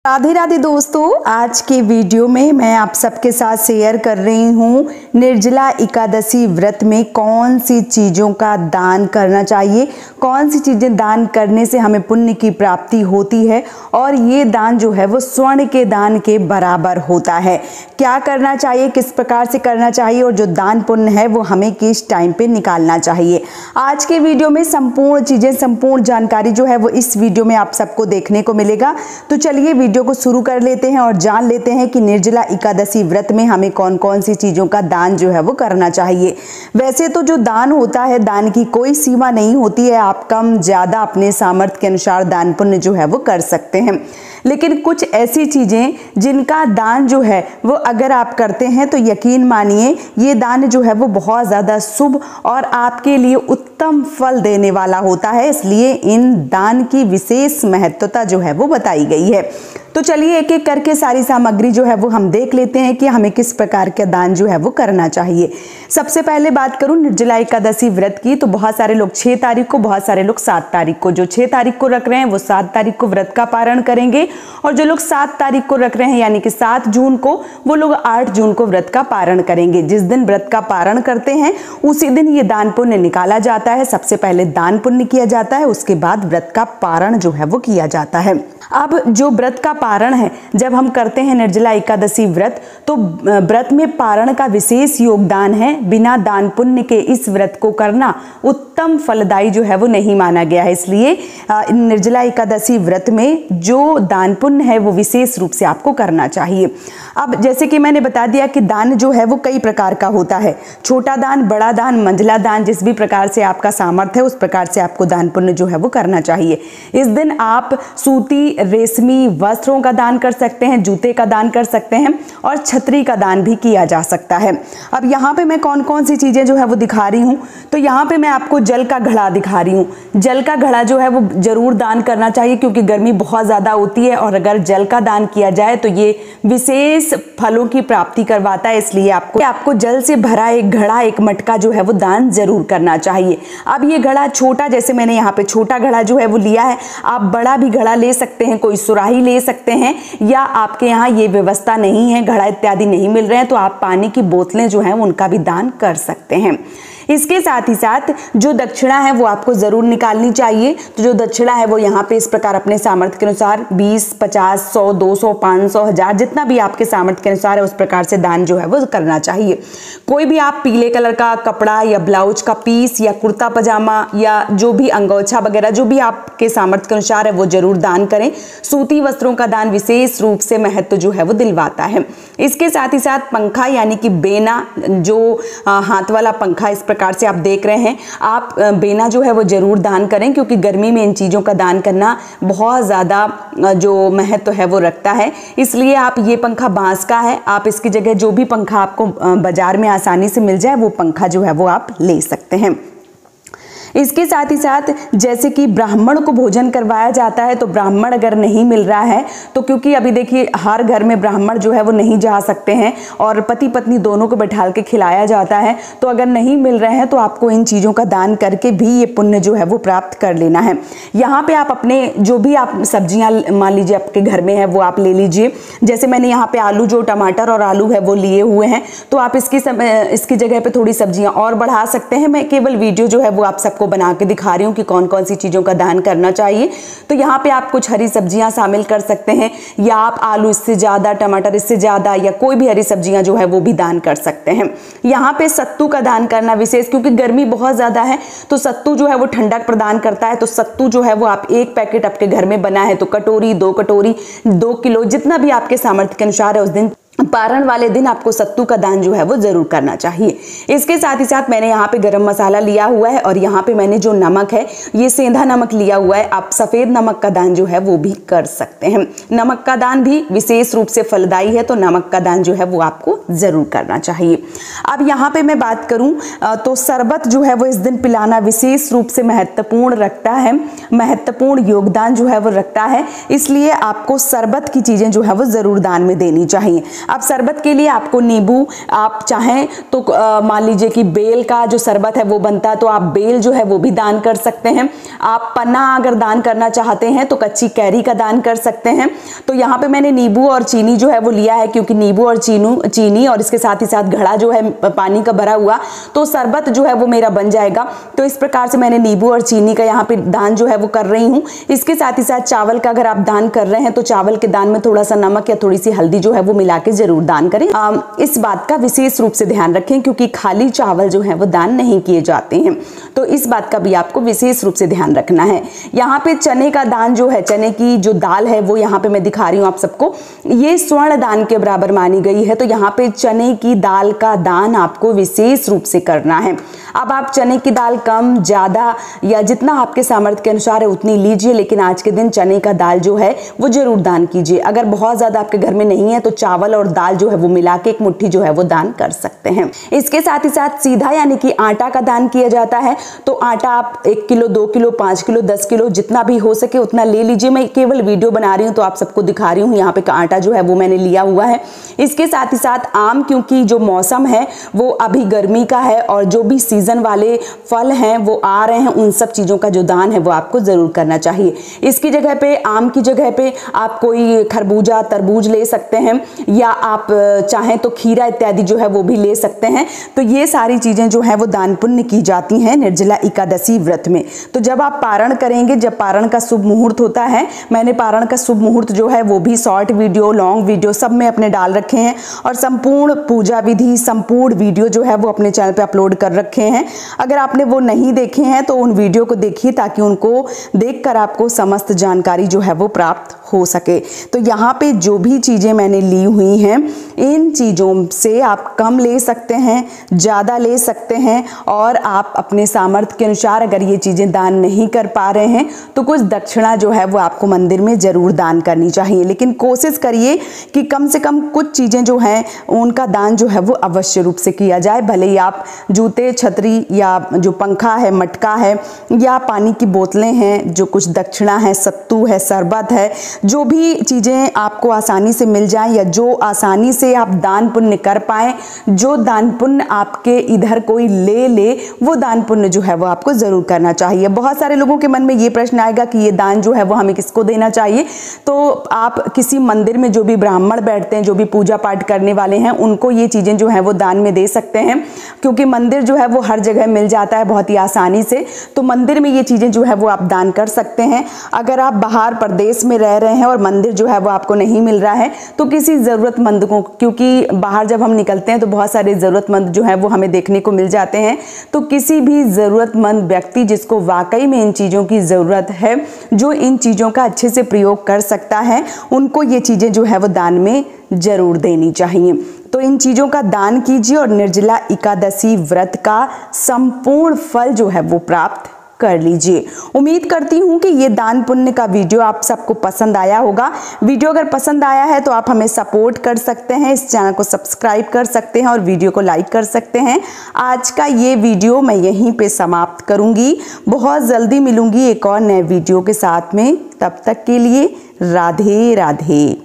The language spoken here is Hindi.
राधे राधे दोस्तों, आज के वीडियो में मैं आप सबके साथ शेयर कर रही हूँ निर्जला एकादशी व्रत में कौन सी चीज़ों का दान करना चाहिए, कौन सी चीज़ें दान करने से हमें पुण्य की प्राप्ति होती है और ये दान जो है वो स्वर्ण के दान के बराबर होता है। क्या करना चाहिए, किस प्रकार से करना चाहिए और जो दान पुण्य है वो हमें किस टाइम पे निकालना चाहिए। आज के वीडियो में संपूर्ण चीज़ें, संपूर्ण जानकारी जो है वो इस वीडियो में आप सबको देखने को मिलेगा। तो चलिए वीडियो को शुरू कर लेते हैं और जान लेते हैं कि निर्जला एकादशी व्रत में हमें कौन कौन सी चीज़ों का दान जो है वो करना चाहिए। वैसे तो जो दान होता है, दान की कोई सीमा नहीं होती है, आप कम ज़्यादा अपने सामर्थ्य के अनुसार दान पुण्य जो है वो कर सकते हैं। लेकिन कुछ ऐसी चीज़ें जिनका दान जो है वो अगर आप करते हैं तो यकीन मानिए ये दान जो है वो बहुत ज़्यादा शुभ और आपके लिए उत्तम फल देने वाला होता है। इसलिए इन दान की विशेष महत्वता जो है वो बताई गई है। तो चलिए एक एक करके सारी सामग्री जो है वो हम देख लेते हैं कि हमें किस प्रकार का दान जो है वो करना चाहिए। सबसे पहले बात करूं निर्जला एकादशी व्रत की, तो बहुत सारे लोग 6 तारीख को, बहुत सारे लोग 7 तारीख को। जो 6 तारीख को रख रहे हैं वो 7 तारीख को व्रत का पारण करेंगे और जो लोग 7 तारीख को रख रहे हैं यानी कि 7 जून को, वो लोग 8 जून को व्रत का पारण करेंगे। जिस दिन व्रत का पारण करते हैं उसी दिन ये दान पुण्य निकाला जाता है। सबसे पहले दान पुण्य किया जाता है, उसके बाद व्रत का पारण जो है वो किया जाता है। अब जो व्रत का पारण है, जब हम करते हैं निर्जला एकादशी व्रत, तो व्रत में पारण का विशेष योगदान है। बिना दान पुण्य के इस व्रत को करना उत्तम फलदायी जो है वो नहीं माना गया है। इसलिए निर्जला एकादशी व्रत में जो दान पुण्य है वो विशेष रूप से आपको करना चाहिए। अब जैसे कि मैंने बता दिया कि दान जो है वो कई प्रकार का होता है, छोटा दान, बड़ा दान, मंझला दान। जिस भी प्रकार से आपका सामर्थ्य है उस प्रकार से आपको दान पुण्य जो है वो करना चाहिए। इस दिन आप सूती रेशमी वस्त्रों का दान कर सकते हैं, जूते का दान कर सकते हैं और छतरी का दान भी किया जा सकता है। अब यहाँ पे मैं कौन कौन सी चीज़ें जो है वो दिखा रही हूँ, तो यहाँ पे मैं आपको जल का घड़ा दिखा रही हूँ। जल का घड़ा जो है वो जरूर दान करना चाहिए क्योंकि गर्मी बहुत ज़्यादा होती है और अगर जल का दान किया जाए तो ये विशेष फलों की प्राप्ति करवाता है। इसलिए आपको जल से भरा एक घड़ा, एक मटका जो है वो दान जरूर करना चाहिए। अब ये घड़ा छोटा, जैसे मैंने यहाँ पे छोटा घड़ा जो है वो लिया है, आप बड़ा भी घड़ा ले सकते हैं, कोई सुराही ले सकते हैं, या आपके यहाँ ये व्यवस्था नहीं है, घड़ा इत्यादि नहीं मिल रहे हैं, तो आप पानी की बोतलें जो हैं उनका भी दान कर सकते हैं। इसके साथ ही साथ जो दक्षिणा है वो आपको जरूर निकालनी चाहिए। तो जो दक्षिणा है वो यहाँ पे इस प्रकार अपने सामर्थ्य के अनुसार 20, 50, 100, 200, 500, 1000, जितना भी आपके सामर्थ्य के अनुसार है उस प्रकार से दान जो है वो करना चाहिए। कोई भी आप पीले कलर का कपड़ा या ब्लाउज का पीस या कुर्ता पजामा या जो भी अंगोछा वगैरह जो भी आपके सामर्थ्य के अनुसार है वो जरूर दान करें। सूती वस्त्रों का दान विशेष रूप से महत्व जो है वो दिलवाता है। इसके साथ ही साथ पंखा यानी कि बेना, जो हाथ वाला पंखा इस प्रकार से आप देख रहे हैं, आप बेना जो है वो जरूर दान करें क्योंकि गर्मी में इन चीज़ों का दान करना बहुत ज़्यादा जो महत्व है वो रखता है। इसलिए आप ये पंखा बांस का है, आप इसकी जगह जो भी पंखा आपको बाजार में आसानी से मिल जाए वो पंखा जो है वो आप ले सकते हैं। इसके साथ ही साथ जैसे कि ब्राह्मण को भोजन करवाया जाता है, तो ब्राह्मण अगर नहीं मिल रहा है तो, क्योंकि अभी देखिए हर घर में ब्राह्मण जो है वो नहीं जा सकते हैं और पति पत्नी दोनों को बैठाल के खिलाया जाता है, तो अगर नहीं मिल रहे हैं तो आपको इन चीज़ों का दान करके भी ये पुण्य जो है वो प्राप्त कर लेना है। यहाँ पे आप अपने जो भी आप सब्जियाँ मान लीजिए आपके घर में है वो आप ले लीजिए। जैसे मैंने यहाँ पे आलू, जो टमाटर और आलू है वो लिए हुए हैं, तो आप इसकी जगह पे थोड़ी सब्जियाँ और बढ़ा सकते हैं। मैं केवल वीडियो जो है वो आप सबको बना के दिखा रही हूँ कि कौन कौन सी चीज़ों का दान करना चाहिए। तो यहाँ पे आप कुछ हरी सब्जियाँ शामिल कर सकते हैं, या आप आलू इससे ज़्यादा, टमाटर इससे ज़्यादा, या कोई भी हरी सब्जियाँ जो है वो भी दान कर सकते हैं। यहाँ पे सत्तू का दान करना विशेष, क्योंकि गर्मी बहुत ज़्यादा है तो सत्तू जो है वो ठंडक प्रदान करता है। तो सत्तू जो है वो आप 1 पैकेट आपके घर में बना है तो कटोरी, 2 कटोरी, 2 किलो, जितना भी आपके सामर्थ्य के अनुसार है उस दिन पारण वाले दिन आपको सत्तू का दान जो है वो जरूर करना चाहिए। इसके साथ ही साथ मैंने यहाँ पे गरम मसाला लिया हुआ है और यहाँ पे मैंने जो नमक है ये सेंधा नमक लिया हुआ है। आप सफ़ेद नमक का दान जो है वो भी कर सकते हैं। नमक का दान भी विशेष रूप से फलदायी है, तो नमक का दान जो है वो आपको ज़रूर करना चाहिए। अब यहाँ पे मैं बात करूँ तो शरबत जो है वो इस दिन पिलाना विशेष रूप से महत्वपूर्ण रखता है, महत्वपूर्ण योगदान जो है वो रखता है। इसलिए आपको शरबत की चीज़ें जो है वो ज़रूर दान में देनी चाहिए। अब शरबत के लिए आपको नींबू, आप चाहें तो मान लीजिए कि बेल का जो शरबत है वो बनता है तो आप बेल जो है वो भी दान कर सकते हैं। आप पन्ना अगर दान करना चाहते हैं तो कच्ची कैरी का दान कर सकते हैं। तो यहाँ पे मैंने नींबू और चीनी जो है वो लिया है, क्योंकि नींबू और चीनी और इसके साथ ही साथ घड़ा जो है पानी का भरा हुआ, तो शरबत जो है वो मेरा बन जाएगा। तो इस प्रकार से मैंने नींबू और चीनी का यहाँ पे दान जो है वो कर रही हूँ। इसके साथ ही साथ चावल का अगर आप दान कर रहे हैं तो चावल के दान में थोड़ा सा नमक या थोड़ी सी हल्दी जो है वो मिला के जरूर दान करें। इस बात का विशेष रूप से ध्यान रखें, क्योंकि खाली चावल जो है वो दान नहीं किए जाते हैं, तो इस बात का भी आपको विशेष रूप से ध्यान रखना है। यहाँ पे चने का दान जो है, चने की जो दाल है वो यहाँ पे मैं दिखा रही हूँ आप सबको, ये स्वर्ण दान के बराबर मानी गई है। तो यहाँ पे चने की दाल का दान आपको विशेष रूप से करना है। अब आप चने की दाल कम ज्यादा या जितना आपके सामर्थ्य के अनुसार है उतनी लीजिए, लेकिन आज के दिन चने का दाल जो है वो जरूर दान कीजिए। अगर बहुत ज्यादा आपके घर में नहीं है तो चावल और दाल जो है वो मिला के एक मुट्ठी जो है वो दान कर सकते हैं। इसके साथ ही साथ सीधा यानी कि आटा का दान किया जाता है। तो आटा आप 1 किलो, 2 किलो, 5 किलो, 10 किलो जितना भी हो सके उतना ले लीजिए। मैं केवल वीडियो बना रही हूँ तो आप सबको दिखा रही हूँ। यहाँ पे आटा जो है वो मैंने लिया हुआ है। इसके साथ ही साथ आम, क्योंकि जो मौसम है वो अभी गर्मी का है और जो भी सीजन वाले फल हैं वो आ रहे हैं, उन सब चीजों का जो दान है वो आपको जरूर करना चाहिए। इसकी जगह पे, आम की जगह पे आप कोई खरबूजा, तरबूज ले सकते हैं, या आप चाहें तो खीरा इत्यादि जो है वो भी ले सकते हैं। तो ये सारी चीजें जो है वो दान पुण्य की जाती हैं निर्जला एकादशी व्रत में। तो जब आप पारण करेंगे, जब पारण का शुभ मुहूर्त होता है, मैंने पारण का शुभ मुहूर्त जो है वो भी शॉर्ट वीडियो, लॉन्ग वीडियो सब में अपने डाल रखे हैं, और संपूर्ण पूजा विधि, संपूर्ण वीडियो जो है वो अपने चैनल पे अपलोड कर रखे हैं। अगर आपने वो नहीं देखे हैं तो उन वीडियो को देखिए, ताकि उनको देखकर आपको समस्त जानकारी जो है वो प्राप्त हो सके। तो यहाँ पे जो भी चीजें मैंने ली हुई हैं, इन चीजों से आप कम ले सकते हैं, ज्यादा ले सकते हैं, और आप अपने सामर्थ्य के अनुसार अगर ये चीजें दान नहीं कर पा रहे हैं तो कुछ दक्षिणा जो है वो आपको मंदिर में जरूर दान करनी चाहिए। लेकिन कोशिश करिए कि कम से कम कुछ चीजें जो हैं उनका दान जो है वो अवश्य रूप से किया जाए। भले ही आप जूते, छतरी, या जो पंखा है, मटका है, या पानी की बोतलें हैं, जो कुछ दक्षिणा है, सत्तू है, शरबत है, जो भी चीजें आपको आसानी से मिल जाएं या जो आसानी से आप दान पुण्य कर पाएं, जो दान पुण्य आपके इधर कोई ले वो दान पुण्य जो है वो आपको जरूर करना चाहिए। बहुत सारे लोगों के मन में ये प्रश्न आएगा कि ये दान जो है वो हमें किसको देना चाहिए। तो आप किसी मंदिर में जो भी ब्राह्मण बैठते हैं, जो भी पूजा पाठ करने वाले हैं, उनको ये चीजें जो है वो दान में दे सकते हैं, क्योंकि मंदिर जो है वो हर जगह मिल जाता है बहुत ही आसानी से। तो मंदिर में ये चीजें जो है वो आप दान कर सकते हैं। अगर आप बाहर प्रदेश में रह रहे हैं और मंदिर जो है वो आपको नहीं मिल रहा है तो किसी जरूरतमंद को, क्योंकि बाहर जब हम निकलते हैं तो बहुत सारे जरूरतमंद जो है वो हमें देखने को मिल जाते हैं, तो किसी भी जरूरतमंद व्यक्ति जिसको वाकई में इन चीजों की जरूरत है, जो इन चीजों का अच्छे से प्रयोग कर सकता है, उनको ये चीजें जो है वो दान में जरूर देनी चाहिए। तो इन चीजों का दान कीजिए और निर्जला एकादशी व्रत का संपूर्ण फल जो है वो प्राप्त कर लीजिए। उम्मीद करती हूँ कि ये दान पुण्य का वीडियो आप सबको पसंद आया होगा। वीडियो अगर पसंद आया है तो आप हमें सपोर्ट कर सकते हैं, इस चैनल को सब्सक्राइब कर सकते हैं और वीडियो को लाइक कर सकते हैं। आज का ये वीडियो मैं यहीं पे समाप्त करूंगी। बहुत जल्दी मिलूंगी एक और नए वीडियो के साथ में। तब तक के लिए राधे राधे।